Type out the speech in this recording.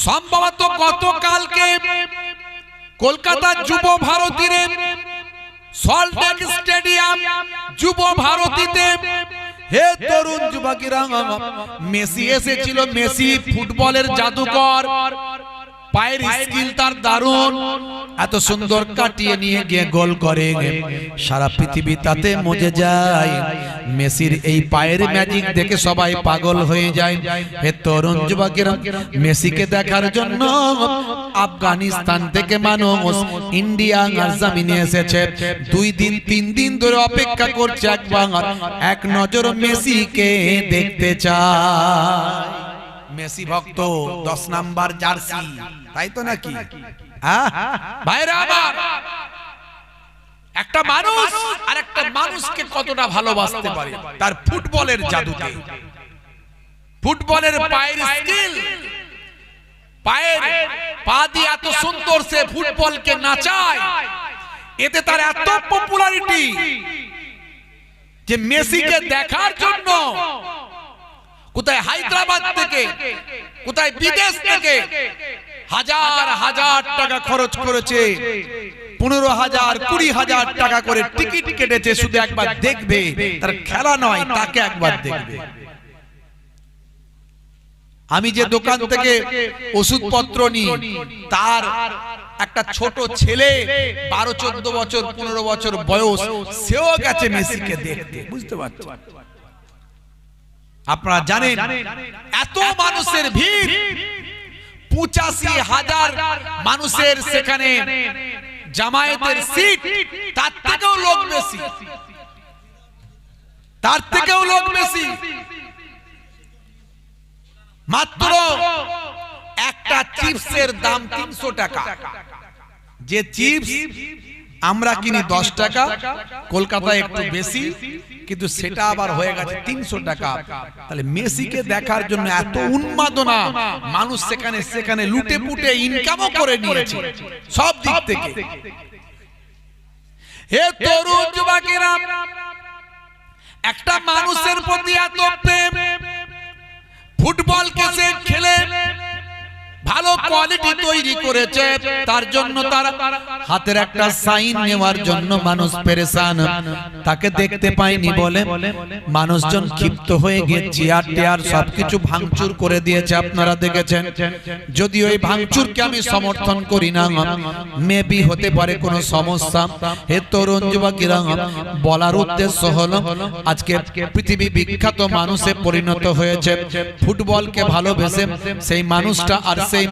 সম্ভবত গতকালকে কলকাতা যুব ভারতীতে সল্টলেক স্টেডিয়াম যুব ভারতীতে হে তরুণ যুবকেরা, মেসি এসেছিল। মেসি ফুটবলের জাদুকর, পায়ের স্কিল তার দারুণ, এত সুন্দর কাটিয়ে নিয়ে গিয়ে গোল করে। সারা পৃথিবী তাতে মজে যায়। মেসির এই পায়ের ম্যাজিক দেখে সবাই পাগল হয়ে যায়। হে তরুণ যুবকেরা, মেসিকে দেখার জন্য আফগানিস্তান থেকে মানুষ ইন্ডিয়া আর জমিনে এসেছে। 2 দিন 3 দিন ধরে অপেক্ষা করছে একবার এক নজর মেসিকে দেখতে চায়। মেসি ভক্ত 10 নাম্বার জার্সি, তাই তো নাকি? ভাইরা আমার, একটা মানুষ আর একটা মানুষকে কতটা ভালোবাসতে পারে তার ফুটবলের জাদুতে। ফুটবলের পায়ের স্কিল, পায়ের পা দিয়ে এত সুন্দর সে ফুটবলকে নাচায়, এতে তার এত পপুলারিটি যে মেসিকে দেখার জন্য কোথায় হায়দ্রাবাদ থেকে, কোথায় বিদেশ থেকে হাজার হাজার টাকা খরচ করেছে। 15,000 20,000 টাকা করে টিকিট কেটেছে শুধু একবার দেখবে। তার খেলা নয়, তাকে একবার দেখবে। আমি যে দোকান থেকে ওষুধপত্র নিই, তার একটা ছোট ছেলে 12-14 বছর 15 বছর বয়স, সেও গেছে মেসিকে দেখতে। বুঝতে পারছো? আপনারা জানেন এত মানুষের ভিড়, 85,000 মানুষের সেখানে জামায়াতের সিট, তার থেকেও লোক বেশি, তার থেকেও লোক বেশি। মাত্র একটা চিপসের দাম 300 টাকা। যে চিপস আমরা কিনি 10 টাকা, কলকাতায় একটু বেশি, কিন্তু সেটা আবার হয়ে গেছে 300 টাকা। তাহলে মেসিকে দেখার জন্য এত উন্মাদনা, মানুষ সেখানে লুটে পুটে ইনকামও করে নিয়েছে সব দিক থেকে। হে তরুণ যুবকেরা, একটা মানুষের প্রতি এত প্রেম, ফুটবলকে সে খেলে ভালো কোয়ালিটি তৈরি করেছে, তার জন্য তার হাতের একটা সাইন নেওয়ার জন্য মানুষ পেরেশান। তাকে দেখতে পায়নি বলে মানুষজন ক্ষিপ্ত হয়ে গিয়ে চেয়ার টেয়ার সবকিছু ভাঙচুর করে দিয়েছে। আপনারা দেখেছেন। যদিও এই ভাঙচুরকে আমি সমর্থন করি না, মেবি হতে পারে কোনো সমস্যা। হে তরুণ যুবকেরা, বলার উদ্দেশ্য হলো আজকে পৃথিবী বিখ্যাত মানুষে পরিণত হয়েছে ফুটবলকে ভালোবেসে সেই মানুষটা, আর সেই